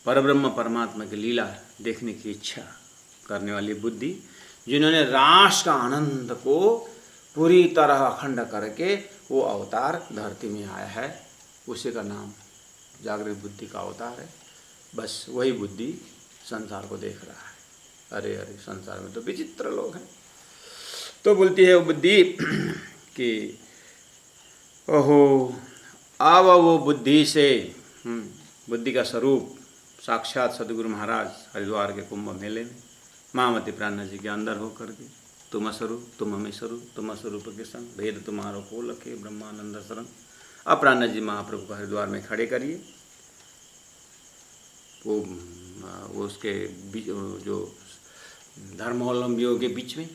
परब्रह्म परमात्मा की लीला देखने की इच्छा करने वाली बुद्धि, जिन्होंने राष्ट्र का आनंद को पूरी तरह अखंड करके वो अवतार धरती में आया है, उसी का नाम जागृत बुद्धि का अवतार है। बस वही बुद्धि संसार को देख रहा है। अरे अरे, संसार में तो विचित्र लोग हैं। तो बोलती है वो बुद्धि कि ओहो, अब वो बुद्धि से बुद्धि का स्वरूप साक्षात सदगुरु महाराज हरिद्वार के कुंभ मेले में महामती प्राणनाथ जी के अंदर होकर के, तुम स्वरूप तुम हमें स्वरूप तुम स्वरूप के संग भेद तुम्हारो को लखे ब्रह्मानंद शरण। अब प्राणनाथ जी महाप्रभु को हरिद्वार में खड़े करिए, वो उसके जो धर्मावलंबियों के बीच में,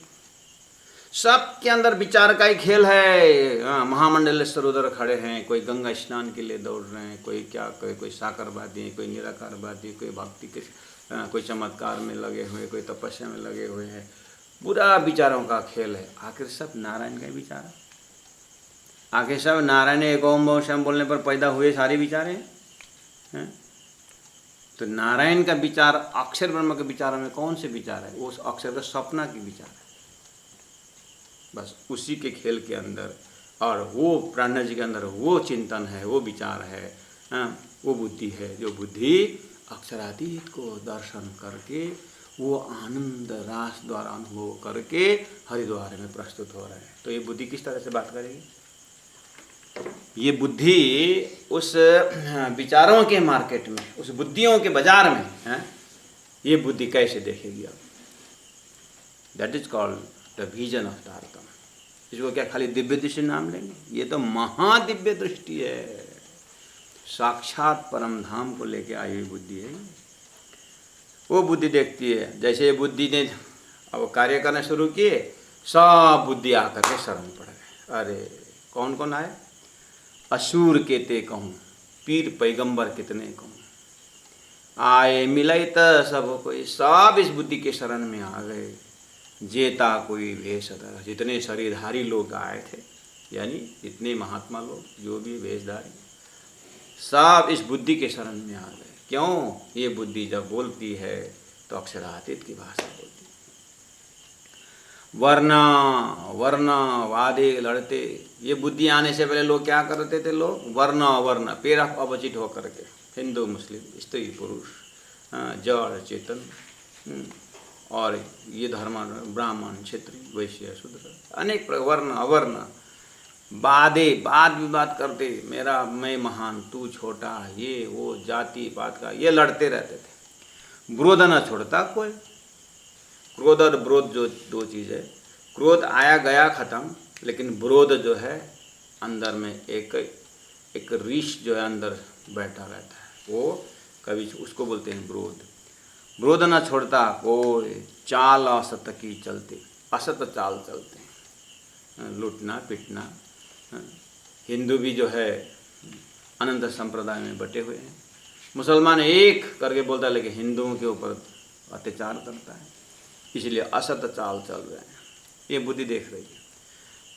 सबके अंदर विचार का ही खेल है। महामंडलेश्वर उधर खड़े हैं, कोई गंगा स्नान के लिए दौड़ रहे हैं, कोई क्या, कोई साकरवादी है, कोई निराकारवादी, कोई भक्ति के, कोई चमत्कार में लगे हुए, कोई तपस्या में लगे हुए हैं। पूरा विचारों का खेल है। आखिर सब नारायण का विचार, आखिर सब नारायण एक ओम श्याम बोलने पर पैदा हुए सारे विचार हैं। तो नारायण का विचार, अक्षर ब्रह्म के विचारों में कौन से विचार है? वो अक्षर का सपना की विचार है। बस उसी के खेल के अंदर, और वो प्राणनाथ जी के अंदर वो चिंतन है, वो विचार है, वो बुद्धि है, जो बुद्धि अक्षरातीत को दर्शन करके वो आनंद रास द्वारा अनुभव करके हरिद्वार में प्रस्तुत हो रहे हैं। तो ये बुद्धि किस तरह से बात करेगी? ये बुद्धि उस विचारों के मार्केट में, उस बुद्धियों के बाजार में है, ये बुद्धि कैसे देखेगी? अब that is called the vision of डार्कम। इसको क्या खाली दिव्य दृष्टि नाम लेंगे? ये तो महादिव्य दृष्टि है, साक्षात परम धाम को लेके आई हुई बुद्धि है। वो बुद्धि देखती है। जैसे बुद्धि ने अब कार्य करना शुरू किए, सब बुद्धि आकर के शरण पड़ गए। अरे कौन कौन आए? असुर के ते कहूँ, पीर पैगंबर कितने कहूँ, आए मिलई त सब कोई, सब इस बुद्धि के शरण में आ गए। जेता कोई वेशधर, जितने शरीरधारी लोग आए थे, यानी इतने महात्मा लोग जो भी वेशधारी, सब इस बुद्धि के शरण में आ गए। क्यों? ये बुद्धि जब बोलती है तो अक्षरातीत की भाषा बोलती है। वर्ण वादे लड़ते, ये बुद्धि आने से पहले लोग क्या करते थे? लोग वर्ण अवर्ण, पेयर ऑफ अपोजिट होकर के, हिंदू मुस्लिम स्त्री पुरुष, जड़ चेतन, और ये धर्म ब्राह्मण क्षत्रिय वैश्य शूद्र, अनेक वर्ण अवर्ण, वादे वाद विवाद करते, मेरा मैं महान तू छोटा, ये वो जाति पात का ये लड़ते रहते थे। विरोध न छोड़ता कोई। क्रोध और विरोध जो दो चीज़ है, क्रोध आया गया खत्म, लेकिन विरोध जो है अंदर में एक रीछ जो है अंदर बैठा रहता है, वो कभी उसको बोलते हैं विरोध। विरोध न छोड़ता कोई, चाल असत की चलते, असत चाल चलते हैं, लूटना पिटना। हिंदू भी जो है अनंत संप्रदाय में बटे हुए हैं। मुसलमान एक करके बोलता है, लेकिन हिंदुओं के ऊपर अत्याचार करता है, इसलिए असत चाल चल रहे हैं। ये बुद्धि देख रही है।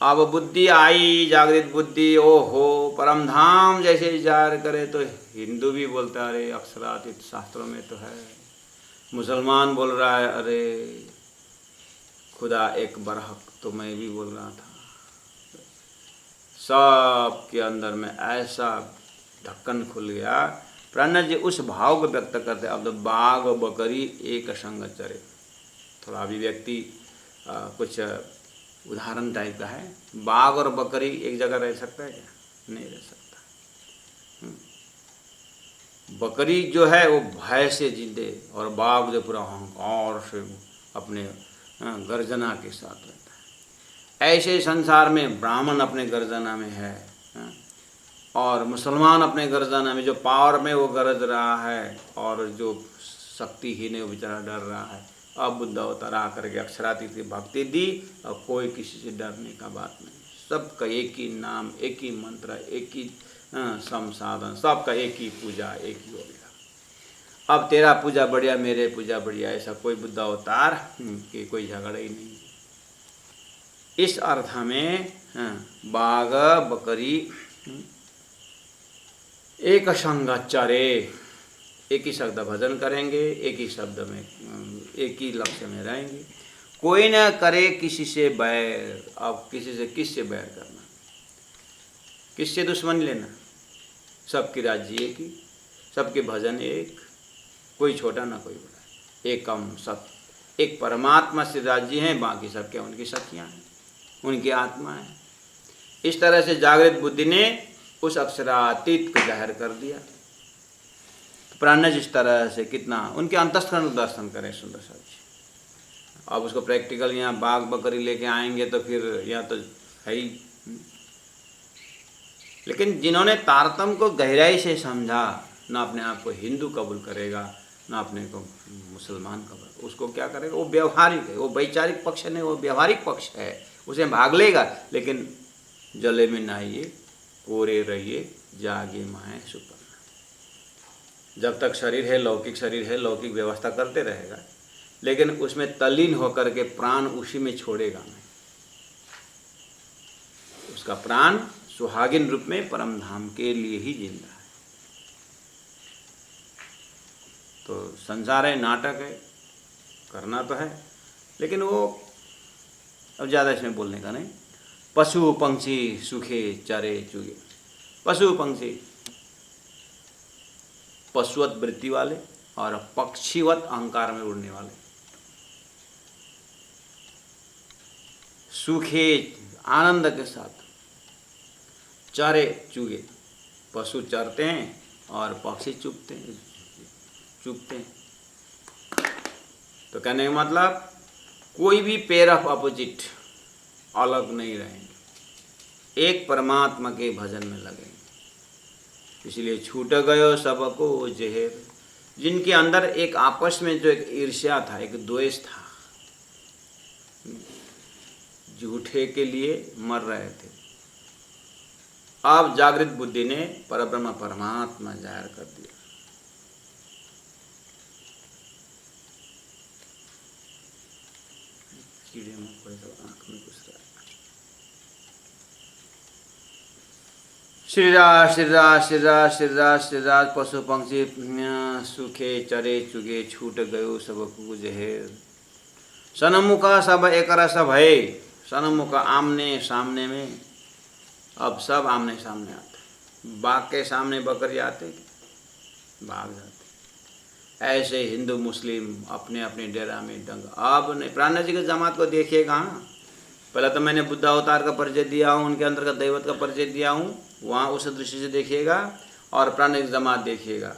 अब बुद्धि आई, जागृत बुद्धि, ओहो परम धाम जैसे विचार करे तो हिंदू भी बोलता है अरे अक्षरातीत शास्त्रों में तो है। मुसलमान बोल रहा है अरे खुदा एक बरहक, तो मैं भी बोल रहा था। सब के अंदर में ऐसा ढक्कन खुल गया। प्राणनाथ जी उस भाव को व्यक्त करते। अब तो बाघ बकरी एक संग चरे, थोड़ा अभिव्यक्ति कुछ उदाहरण टाइप का है। बाघ और बकरी एक जगह रह सकता है क्या? नहीं रह सकता। बकरी जो है वो भय से जीते, और बाघ जो पूरा अहंकार से अपने गर्जना के साथ रहता है। ऐसे संसार में ब्राह्मण अपने गर्जना में है, और मुसलमान अपने गर्जना में, जो पावर में वो गरज रहा है, और जो शक्तिहीन है वो बेचारा डर रहा है। अब बुद्ध अवतार आकर के अक्षरातीत की भक्ति दी, और कोई किसी से डरने का बात नहीं। सबका एक ही नाम, एक ही मंत्र, एक ही संसाधन, सबका एक ही पूजा, एक ही हो गया। अब तेरा पूजा बढ़िया, मेरे पूजा बढ़िया, ऐसा कोई बुद्ध अवतार कि कोई झगड़ा ही नहीं। इस अर्थ में बाघ बकरी एक संगाचारे, एक ही शब्द भजन करेंगे, एक ही शब्द में एक ही लक्ष्य में रहेंगे। कोई ना करे किसी से बैर। अब किसी से किससे बैर करना, किससे दुश्मनी लेना? सबकी राज्य एक ही, सबके भजन एक, कोई छोटा ना कोई बड़ा, एक कम सब एक परमात्मा से राज्य हैं, बाकी सब क्या उनकी शक्तियाँ हैं, उनकी आत्मा है। इस तरह से जागृत बुद्धि ने उस अक्षरातीत को जाहिर कर दिया। प्राणज इस तरह से कितना उनके अंतस्करण दर्शन करें सुंदर साहब जी। अब उसको प्रैक्टिकल यहाँ बाघ बकरी लेके आएंगे तो फिर यहाँ तो है ही। लेकिन जिन्होंने तारतम्य को गहराई से समझा, ना अपने आप को हिंदू कबूल करेगा, ना अपने को मुसलमान कबूल, उसको क्या करेगा? वो व्यवहारिक है, वो वैचारिक पक्ष नहीं, वो व्यवहारिक पक्ष है। उसे भाग लेगा, लेकिन जले में नहाइए, कोरे रहिए, जागे माए सुपन्ना। जब तक शरीर है, लौकिक शरीर है, लौकिक व्यवस्था करते रहेगा, लेकिन उसमें तल्लीन होकर के प्राण उसी में छोड़ेगा नहीं। उसका प्राण सुहागिन रूप में परम धाम के लिए ही जिंदा है। तो संसार है, नाटक है, करना तो है, लेकिन वो अब ज़्यादा इसमें बोलने का नहीं। पशु पंक्षी सूखे चरे चुगे। पशु पंक्षी पशुवत वृत्ति वाले और पक्षीवत अहंकार में उड़ने वाले, सूखे आनंद के साथ, चरे चुगे। पशु चरते हैं और पक्षी चुगते हैं। तो कहने का मतलब कोई भी पेयर ऑफ अपोजिट अलग नहीं रहेंगे, एक परमात्मा के भजन में लगेंगे। इसलिए छूट गयो सबको जहर। जिनके अंदर एक आपस में जो एक ईर्ष्या था, एक द्वेष था, झूठे के लिए मर रहे थे, अब जागृत बुद्धि ने परब्रह्म परमात्मा जाहिर कर दिया। कीड़े मकोड़े सब आंख में घुस रहा है। श्रीराज श्रीराज श्रीराज श्रीराज श्रीराज। पशु पंक्षी सूखे चरे चुगे, छूट गयो सबको जहर। सनमुखा सब एक रस भय। सनमुखा आमने सामने में, अब सब आमने सामने आते। बाघ के सामने बकरी आते, भाग जाते। ऐसे हिंदू मुस्लिम अपने अपने डेरा में दंगा। अब नहीं, प्राणा जी के जमात को देखिएगा। पहले तो मैंने बुद्ध अवतार का परिचय दिया हूँ, उनके अंदर का दैवत का परिचय दिया हूँ, वहाँ उस दृष्टि से देखिएगा। और प्राणा जी जमात देखिएगा,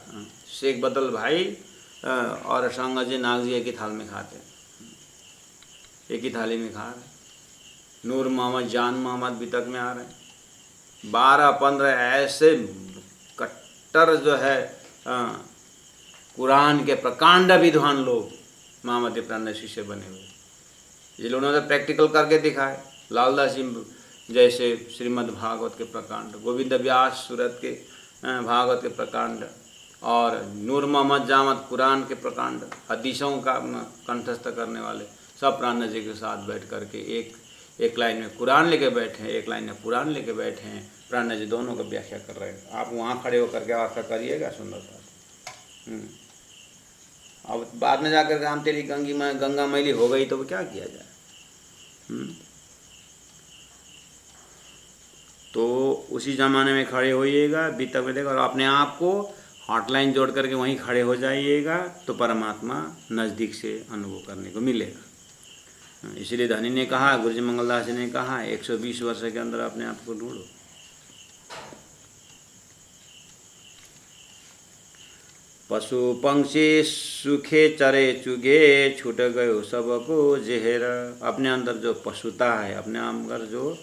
शेख बदल भाई और संगा जी नाग जी एक ही थाल में खाते हैं, एक ही थाली में खा रहे। नूर मोहम्मद जान मोहम्मद भी तक में आ रहे हैं। 12-15 ऐसे कट्टर जो है कुरान के प्रकांड विद्वान लोग मोहम्मद प्राण शिष्य बने हुए, ये लोगों ने प्रैक्टिकल करके दिखाए। लालदास जी जैसे श्रीमद् भागवत के प्रकांड, गोविंद व्यास सूरत के भागवत के प्रकांड, और नूर मोहम्मद जामत कुरान के प्रकांड, हदीसों का कंठस्थ करने वाले, सब प्राण जी के साथ बैठ करके एक लाइन में कुरान लेके बैठे हैं, एक लाइन में पुराण लेके बैठे हैं। प्राण जी दोनों का व्याख्या कर रहे हैं। आप वहाँ खड़े होकर के व्याख्या करिएगा सुंदर साथ। अब बाद में जाकर के हम तेरी गंगा मैली हो गई तो क्या किया जाए? तो उसी ज़माने में खड़े होइएगा, बीता मिलेगा, और अपने आप को हॉटलाइन जोड़ करके वहीं खड़े हो जाइएगा, तो परमात्मा नज़दीक से अनुभव करने को मिलेगा। इसलिए धनी ने कहा, गुरुजी मंगलदास जी ने कहा, 120 वर्ष के अंदर अपने आप को ढूंढो। पशु पंक्षी सूखे चरे चुगे, छूट गयो सबको जहर। अपने अंदर जो पशुता है, अपने अंदर जो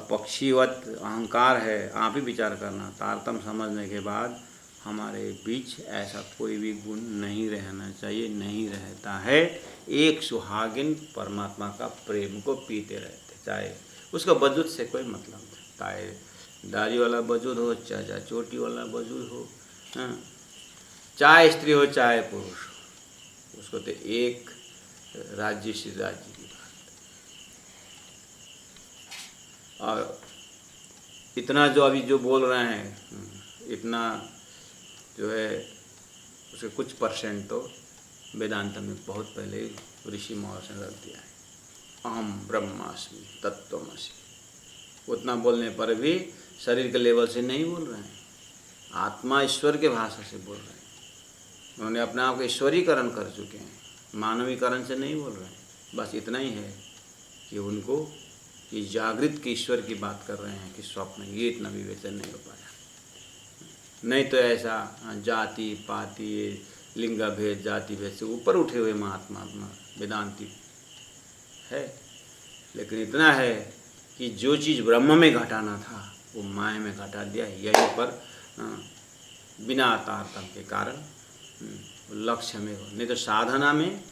पक्षीवत अहंकार है, आप ही विचार करना। तारतम्य समझने के बाद हमारे बीच ऐसा कोई भी गुण नहीं रहना चाहिए, नहीं रहता है। एक सुहागिन परमात्मा का प्रेम को पीते रहते, चाहे उसका वजूद से कोई मतलब नहीं, चाहे दाढ़ी वाला वजूद हो, चाहे चोटी वाला वजूद हो, चाहे स्त्री हो चाहे पुरुष हो, उसको तो एक राज्य से राज्य की बात। और इतना जो अभी जो बोल रहे हैं, इतना जो है उसके कुछ परसेंट तो वेदांत में बहुत पहले ऋषि महर्षि ने रख दिया है। अहम ब्रह्मास्मि तत्त्वमसि, उतना बोलने पर भी शरीर के लेवल से नहीं बोल रहे हैं, आत्मा ईश्वर के भाषा से बोल रहे हैं। उन्होंने अपने आप को ईश्वरीकरण कर चुके हैं, मानवीकरण से नहीं बोल रहे हैं। बस इतना ही है कि उनको ये जागृत की ईश्वर की बात कर रहे हैं कि स्वप्न, ये इतना विवेचन नहीं हो पाया। नहीं तो ऐसा जाति पाति लिंग भेद जाति भेद से ऊपर उठे हुए महात्मा वेदांती है। लेकिन इतना है कि जो चीज़ ब्रह्म में घटाना था वो माया में घटा दिया। यहीं पर बिना तारतम्य के कारण लक्ष्य में हो। नहीं तो साधना में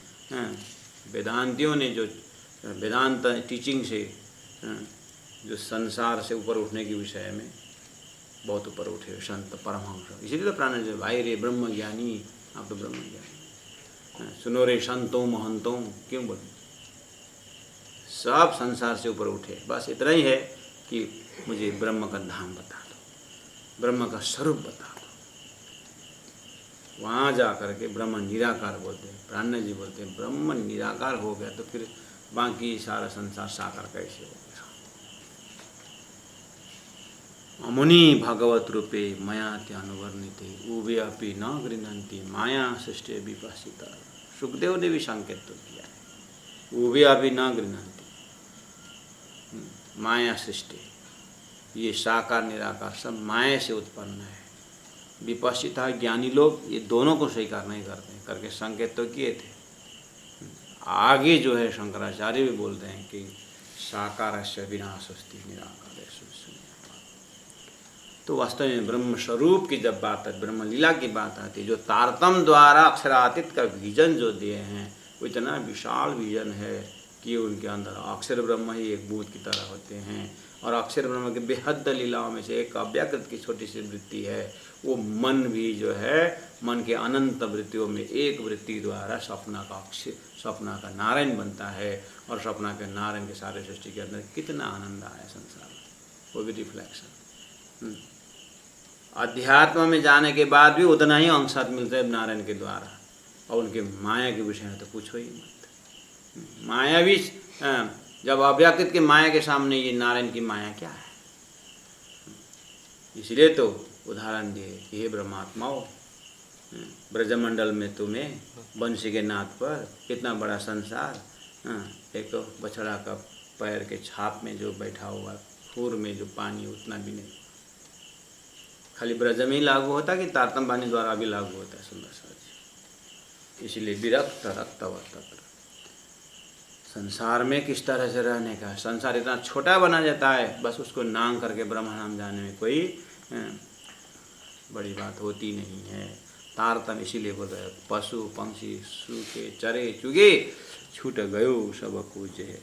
वेदांतियों ने जो वेदांत टीचिंग से जो संसार से ऊपर उठने के विषय में बहुत ऊपर उठे संत परमहंस। इसीलिए तो प्राण जो भाई रे ब्रह्म ज्ञानी, आप तो ब्रह्म ज्ञानी, सुनो रे संतों महंतों, क्यों बोले, सब संसार से ऊपर उठे। बस इतना ही है कि मुझे ब्रह्म का धाम बता दो, ब्रह्म का स्वरूप बता दो। वहाँ जा कर के ब्रह्म निराकार बोलते हैं, प्राण जी बोलते हैं ब्रह्म निराकार हो गया तो फिर बाकी सारा संसार साकार कैसे हो गया। मुनि भगवत रूपे मया त्यानुवर्णिते उभे अपि न गृह्णन्ति माया सृष्टि विपासिता। सुखदेव ने भी संकेत तो किया है, उभे अपि न गृह्णन्ति, माया सृष्टि, ये साकार निराकार सब माया से उत्पन्न है। विपश्चिता ज्ञानी लोग ये दोनों को स्वीकार नहीं करते करके संकेत तो किए थे। आगे जो है शंकराचार्य भी बोलते हैं कि साकारस्य विनाशस्ति निराकारस्य। तो वास्तव में ब्रह्म स्वरूप की जब बात है, ब्रह्म लीला की बात आती है, जो तारतम द्वारा अक्षरातीत का विजन जो दिए हैं वो इतना विशाल विजन है कि उनके अंदर अक्षर ब्रह्म ही एक बूंद की तरह होते हैं। और अक्षर ब्रह्म के बेहद लीलाओं में से एक अव्याकृत की छोटी सी वृत्ति है, वो मन भी जो है मन के अनंत वृत्तियों में एक वृत्ति द्वारा सपना का अक्षर, सपना का नारायण बनता है। और सपना के नारायण के सारे सृष्टि के अंदर कितना आनंद आया संसार में, वो भी रिफ्लेक्शन। अध्यात्म में जाने के बाद भी उतना ही अंशात मिलता है नारायण के द्वारा। और उनके माया के विषय में तो पूछो ही मत। माया भी जब अव्याकृत के माया के सामने ये नारायण की माया क्या है। इसलिए तो उदाहरण दिए कि हे ब्रह्मात्माओं, ब्रजमंडल में तुम्हें बंशी के नाद पर कितना बड़ा संसार, एक बछड़ा का पैर के छाप में जो बैठा हुआ, खूर में जो पानी उतना भी नहीं। खाली ब्रज में ही लागू होता कि तारतम वाणी द्वारा भी लागू होता है। सुंदर सा जी, इसलिए विरक्त रक्तवत संसार में किस तरह से रहने का। संसार इतना छोटा बना जाता है, बस उसको नाम करके ब्रह्म नाम जाने में कोई बड़ी बात होती नहीं है। तारतम इसीलिए बोल रहे पशु पंक्षी सूखे चरे चुगे छूट गयो सब कूजे।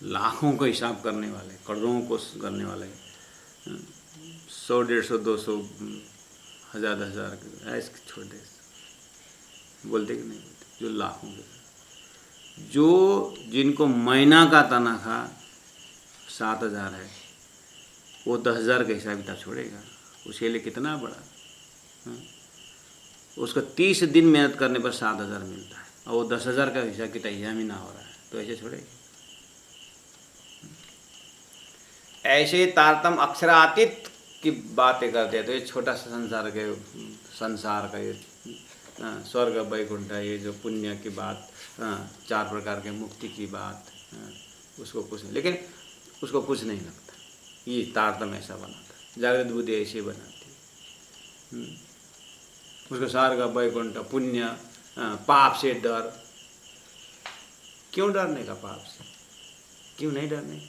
लाखों का हिसाब करने वाले, करोड़ों को करने वाले, 100 150 200 1000 1000 ऐसे छोटे बोलते कि नहीं बोलते, जो लाखों के, जो जिनको महीना का तनख्वाह 7000 है वो 10,000 का हिसाब किताब छोड़ेगा। उसके लिए कितना बड़ा, उसको 30 दिन मेहनत करने पर 7,000 मिलता है और वो 10,000 का हिसाब किताब ही ना हो रहा है, तो ऐसे छोड़ेगा। ऐसे तारतम अक्षरातीत की बातें करते हैं। तो ये छोटा सा संसार का ये स्वर्ग वैकुंठ, ये जो पुण्य की बात, 4 प्रकार के मुक्ति की बात, उसको कुछ नहीं, लेकिन उसको कुछ नहीं लगता। ये तारतम ऐसा बनाता, जागृत बुद्धि ऐसे बनाती। उसको स्वर्ग वैकुंठ पुण्य, पाप से डर। क्यों डरने का पाप से, क्यों नहीं डरने?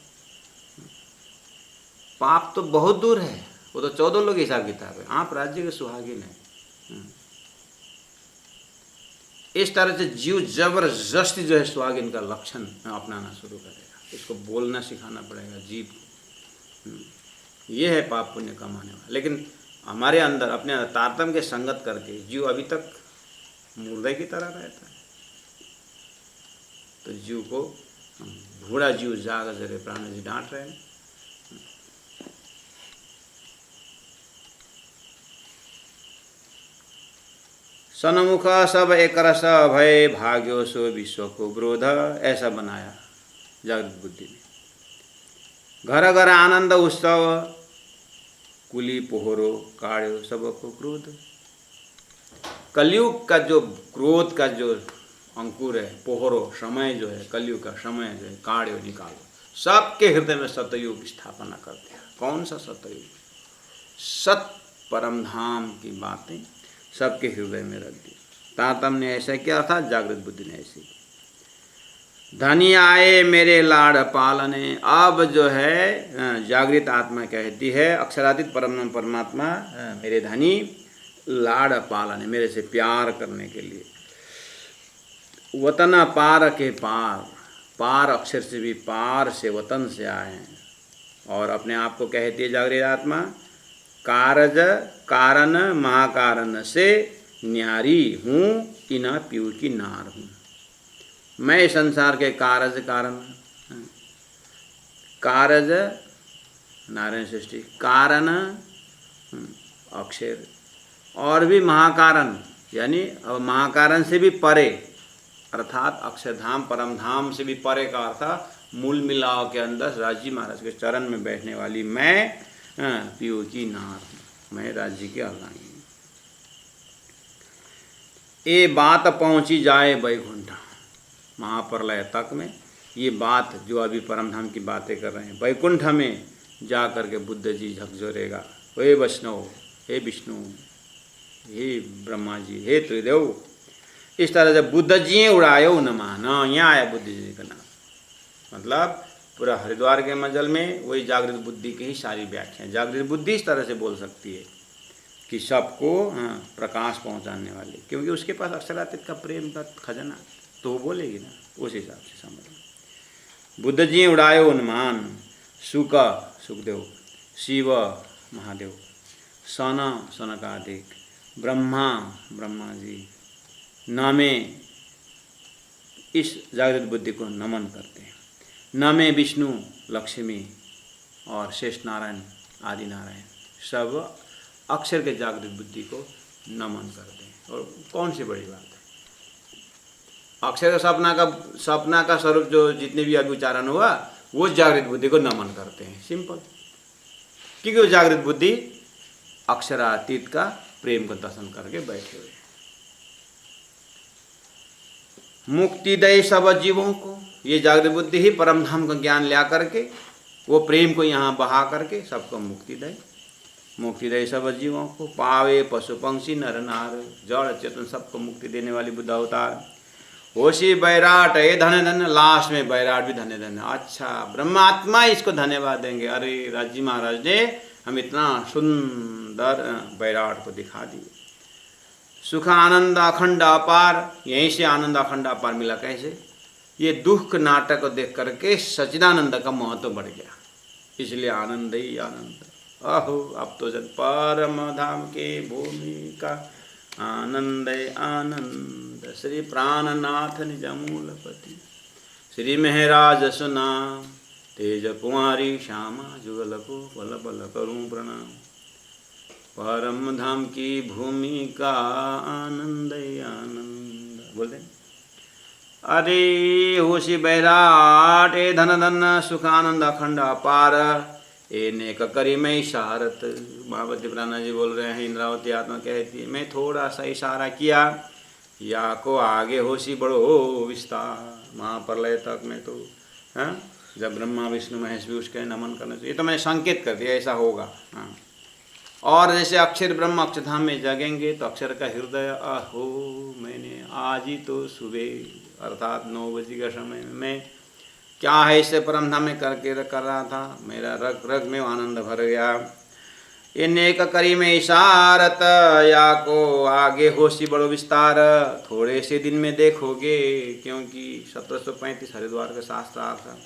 पाप तो बहुत दूर है, वो तो 14 लोग हिसाब किताब है। आप राज्य के सुहागिन है। इस तरह से जीव जबरदस्ती जो है सुहागिन का लक्षण अपनाना शुरू करेगा, इसको बोलना सिखाना पड़ेगा जीव को। ये है पाप पुण्य कमाने वाला। लेकिन हमारे अंदर अपने अंदर तारतम्य के संगत करके जीव अभी तक मुर्दे की तरह रहता है। तो जीव को बूढ़ा जीव जाग जरे प्राण जी डांट रहे हैं। सन्मुख सब एक रस भय भाग्यो सो विश्व को क्रोध, ऐसा बनाया जागृत बुद्धि ने। घर घर आनंद उत्सव कुली पोहरो काढ़ो सबको क्रोध। कलयुग का जो क्रोध का जो अंकुर है, पोहरो समय जो है, कलयुग का समय जो है, काढ़ो निकालो, सबके हृदय में सतयुग स्थापना कर दिया। कौन सा सतयुग? सत परम धाम की बातें सबके हृदय में रख दी। तातम ने ऐसा किया था, जागृत बुद्धि ने ऐसे किया। धनी आए मेरे लाड़ पालने, अब जो है जागृत आत्मा कहती है, अक्षरातीत परम परमात्मा मेरे धनी लाड़ पालने, मेरे से प्यार करने के लिए। वतन पार के पार, पार अक्षर से भी पार से, वतन से आए हैं। और अपने आप को कहती है जागृत आत्मा, कारज कारण महाकारण से न्यारी हूँ, इना पीऊ की नार हूँ। मैं संसार के कारज कारण, कारज नारायण सृष्टि, कारण अक्षर, और भी महाकारण, यानी महाकारण से भी परे, अर्थात अक्षरधाम परम धाम से भी परे का अर्थ मूल मिलाव के अंदर राजी महाराज के चरण में बैठने वाली मैं पीओ की नार, मैं राज्य के अर्धांगी। ये बात पहुंची जाए वैकुंठ, महाप्रलय तक में ये बात जो अभी परमधाम की बातें कर रहे हैं, वैकुंठ में जा कर के बुद्ध जी झकझोरेगा, हे वैष्णव, हे विष्णु, हे ब्रह्मा जी, हे त्रिदेव, इस तरह से बुद्ध जी उड़ायो न माना, यहाँ आया बुद्ध जी का नाम। मतलब पूरा हरिद्वार के मंजल में वही जागृत बुद्धि की ही सारी व्याख्या। जागृत बुद्धि इस तरह से बोल सकती है कि सबको प्रकाश पहुंचाने वाली, क्योंकि उसके पास अक्षरातीत का प्रेम का खजाना, तो वो बोलेगी ना, उस हिसाब से समझ। बुद्ध जी उड़ायो उन्मान, सुक सुखदेव, शिव महादेव, सन सनकादिक, ब्रह्मा ब्रह्मा जी नामे इस जागृत बुद्धि को नमन करते हैं। नमे विष्णु लक्ष्मी और शेष नारायण आदि नारायण सब अक्षर के जागृत बुद्धि को नमन करते हैं। और कौन सी बड़ी बात है, अक्षर का सपना का स्वरूप जो जितने भी अभी उच्चारण हुआ वो जागृत बुद्धि को नमन करते हैं, सिंपल। क्योंकि वो जागृत बुद्धि अक्षरातीत का प्रेम को दर्शन करके बैठे हुए। मुक्ति दे सब जीवों को, ये जागृत बुद्धि ही परमधाम का ज्ञान ला करके वो प्रेम को यहाँ बहा करके सबको मुक्ति दे। मुक्ति दे सब जीवों को, पावे पशु पंक्षी नर नार, जड़ चेतन सबको मुक्ति देने वाली बुद्ध अवतार। होशी बैराट ये धन्य धन्य, लास्ट में बैराट भी धन्य धन्य। अच्छा, ब्रह्मात्मा इसको धन्यवाद देंगे, अरे राजी महाराज ने हम इतना सुंदर बैराट को दिखा दिए। सुख आनंद अखंड अपार, यहीं से आनंद अखंड अपार मिला। कैसे? ये दुख नाटक को देख करके सच्चिदानंद का महत्व बढ़ गया, इसलिए आनंद ही आनंद। अहो अब तो जब परम धाम के भूमि का आनंद आनंद, श्री प्राणनाथ निज मूलपति, श्री महराज सुना तेज कुमारी श्यामा, जुगल को बल बल करूं प्रणाम। परम धाम की भूमि का आनंद आनंद। बोल दें, अरे होशी बैराट ए धन धन सुख आनंद अखंड अपार, ए नेक करी मैं इशारत। महावती प्राणा जी बोल रहे हैं, इंद्रावती आत्मा कहती है मैं थोड़ा सा इशारा किया, या को आगे होशी बढ़ो विस्तार। महाप्रलय तक में तो जब ब्रह्मा विष्णु महेश भी उसके नमन करना चाहिए, तो मैंने संकेत कर दिया ऐसा होगा। और जैसे अक्षर ब्रह्म अक्षरधाम में जगेंगे तो अक्षर का हृदय, अहो मैंने आज ही तो सुबह अर्थात 9 बजे का समय में मैं क्या है इससे परमधाम में कर रहा था, मेरा रग रग में आनंद भर गया। ये नेक करी में इशारत, या को आगे होशी बड़ो विस्तार, थोड़े से दिन में देखोगे। क्योंकि 1735 हरिद्वार का शास्त्र था,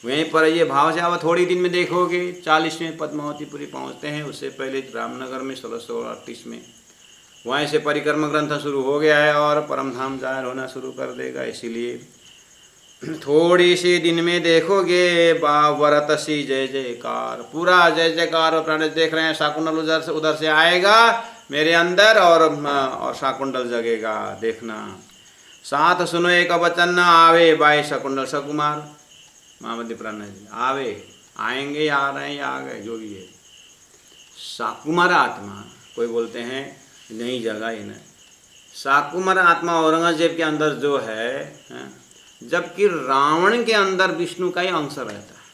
वहीं पर ये भाव से अब थोड़ी दिन में देखोगे। 40वें पद्मावतीपुरी पहुँचते हैं, उससे पहले रामनगर में 1638 में वहीं से परिक्रमा ग्रंथ शुरू हो गया है और परमधाम जाहिर होना शुरू कर देगा। इसीलिए थोड़ी सी दिन में देखोगे बावरत सी जय जयकार, पूरा जय जयकार और प्राण देख रहे हैं। शाकुंतल उधर से आएगा, मेरे अंदर और शाकुंडल जगेगा, देखना। साथ सुनो एक वचन न आवे बाई शकुंडल सकुमार। महामती प्रणय जी आवे, आएंगे या आ रहे हैं या आ गए, जो भी है। शाकुमार आत्मा, कोई बोलते हैं नहीं जगा ही नहीं। शाकुमार आत्मा औरंगजेब के अंदर जो है, जबकि रावण के अंदर विष्णु का ही अंश रहता है,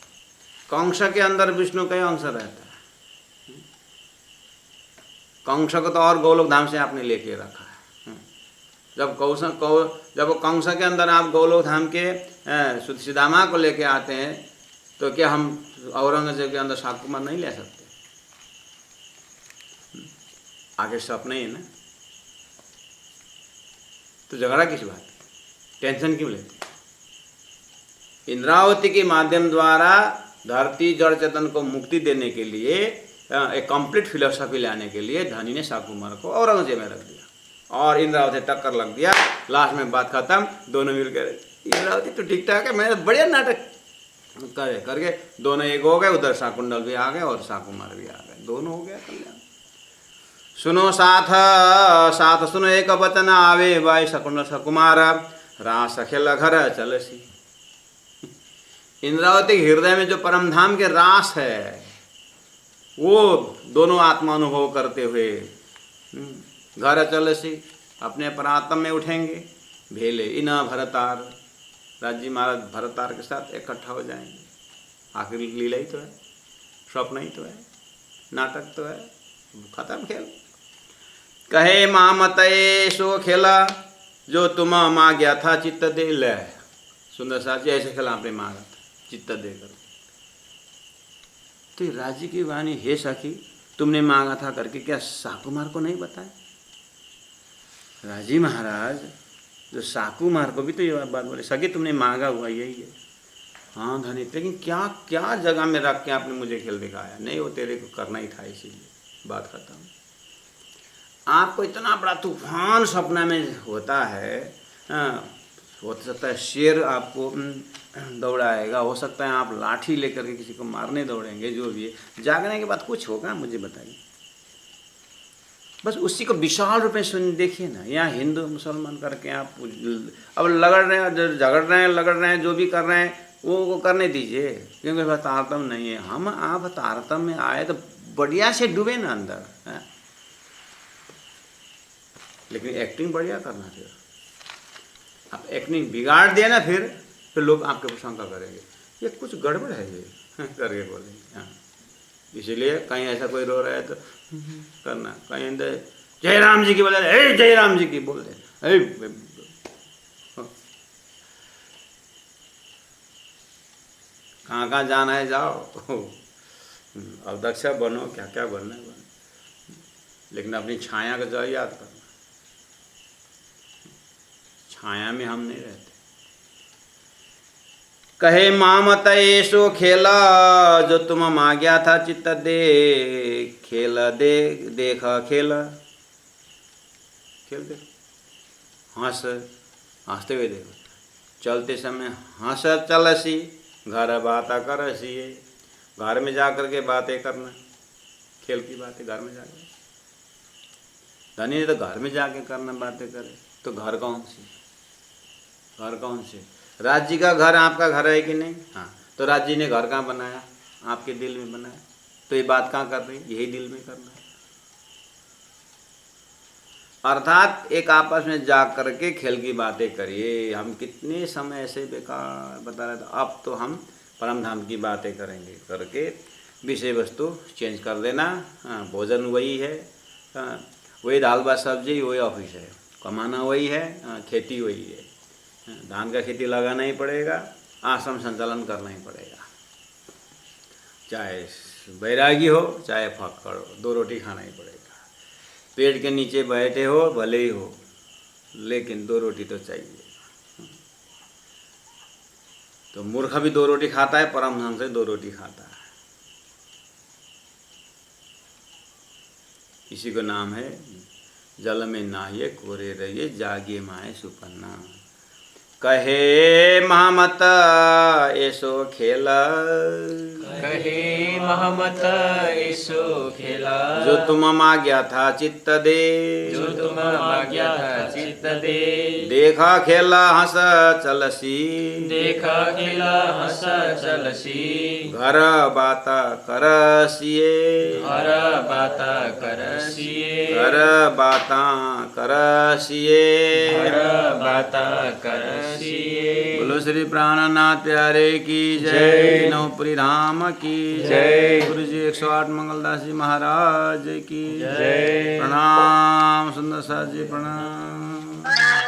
कंस के अंदर विष्णु का ही अंश रहता है। कंस को तो और गोलोक धाम से आपने लेके रखा है। जब कंस के अंदर आप गोलोक धाम के सुदामा को लेके आते हैं, तो क्या हम औरंगजेब के अंदर शाकुमार नहीं ले सकते? आगे सपने ही ना, तो झगड़ा किस बात, टेंशन क्यों लेते? इंद्रावती के माध्यम द्वारा धरती जड़ चेतन को मुक्ति देने के लिए, एक कंप्लीट फिलोसफी लाने के लिए धनी ने शाकुमार को औरंगजेब में रख दिया और इंद्रावती टक्कर लग दिया। लास्ट में बात खत्म, दोनों मिलकर इंद्रावती तो ठीक ठाक है, मैंने बढ़िया नाटक करके दोनों एक हो गए। उधर शाकुंडल भी आ गए और शाकुमार भी आ गए, दोनों हो गया कल्याण। सुनो साथ सुनो एक वचन आवे बाई शकुंडल सकुमार। रास खेल घर चलसी। इंद्रावती हृदय में जो परम धाम के रास है, वो दोनों आत्मा अनुभव करते हुए घर चलसी, अपने परात्म में उठेंगे। भेले इना भरतार, राजी महाराज भरतार के साथ इकट्ठा हो जाएंगे। आखिर लीला ही तो है, स्वप्न ही तो है, नाटक तो है, खत्म खेल। कहे मामतये सो खेला, जो तुम मांगा था चित्त दे ले। सुंदर साथ जी ऐसे खेला आपने मांगा था, चित्त देकर। तो राजी की वाणी, हे सखी तुमने मांगा था करके क्या शाकुमार को नहीं बताया? राजी महाराज जो शाकुमार को भी तो ये बात बोले, सखी तुमने मांगा हुआ यही है। हाँ धनी, लेकिन क्या क्या जगह में रख के आपने मुझे खेल दिखाया? नहीं, वो तेरे को करना ही था, इसीलिए बात खत्म। आपको इतना बड़ा तूफान सपना में होता है, हो सकता है शेर आपको दौड़ाएगा, हो सकता है आप लाठी लेकर के किसी को मारने दौड़ेंगे, जो भी है। जागने के बाद कुछ होगा, मुझे बताइए। बस उसी को विशाल रूप में सुन देखिए ना। यहाँ हिंदू मुसलमान करके आप अब लगड़ रहे हैं, झगड़ रहे हैं, लगड़ रहे हैं, जो भी कर रहे हैं वो करने दीजिए, क्योंकि वह तारतम नहीं है। हम आप तारतम में आए तो बढ़िया से डूबे ना अंदर, है? लेकिन एक्टिंग बढ़िया करना चाहिए। आप एक्टिंग बिगाड़ दिया ना, फिर लोग आपके ऊपर शंका करेंगे, ये कुछ गड़बड़ है ये करके बोलेंगे। हाँ, इसीलिए कहीं ऐसा कोई रो रहा है तो करना, कहीं अंदर जय राम जी की बोले, जय राम जी की बोल दे। कहाँ कहाँ जाना है जाओ, अब दक्षा बनो, क्या क्या बनना है बनो, लेकिन अपनी छाया का जो याद करना। छाया में हम नहीं रहते। कहे मामत ऐसो खेला, जो तुम मांगा था चित्त दे खेला, दे देखा खेला, खेल दे, हंसते हुए देखो। चलते समय हंस चलसी, घर बाता करसी। घर में जा कर के बातें करना, खेल की बातें घर में जाकर। धनी ने तो घर में जाके करना, बातें करे, तो घर कौन सी, घर कौन से? राज्य का घर आपका घर है कि नहीं? हाँ, तो राज्य ने घर कहाँ बनाया? आपके दिल में बनाया। तो ये बात कहाँ कर रही? यही दिल में करना है। अर्थात एक आपस में जा करके खेल की बातें करिए। हम कितने समय ऐसे बेकार बता रहे थे, अब तो हम परम धाम की बातें करेंगे करके विषय वस्तु चेंज कर देना। हाँ, भोजन वही है, वही दाल भात सब्जी, वही ऑफिस है, कमाना वही है, खेती वही है। धान का खेती लगाना ही पड़ेगा, आश्रम संचालन करना ही पड़ेगा, चाहे बैरागी हो चाहे फक्कड़ हो, 2 रोटी खाना ही पड़ेगा। पेट के नीचे बैठे हो भले ही हो, लेकिन 2 रोटी तो चाहिए। तो मूर्ख भी 2 रोटी खाता है, परमहंस से 2 रोटी खाता है। इसी को नाम है जल में नहाइए कोरे रहिए, जागिए माए सुपन्ना। कहे महामत ऐसो खेल, कहे महमत ऐसो खेला, जो तुम माग्या था चित्त दे, जो तुम माग्या था चित्त दे। देखा खेला हंस चलसी, देखा खेला हंस चलसी, घर बाता करसिए, हर बाता करसिए, घर बाता करसिए। हर बाता करसिए। बोलो श्री प्राणनाथ प्यारे की जय, नवपुरी धाम की जय, गुरु जी 108 मंगलदास जी महाराज की जय। प्रणाम सुंदर साथ जी, प्रणाम।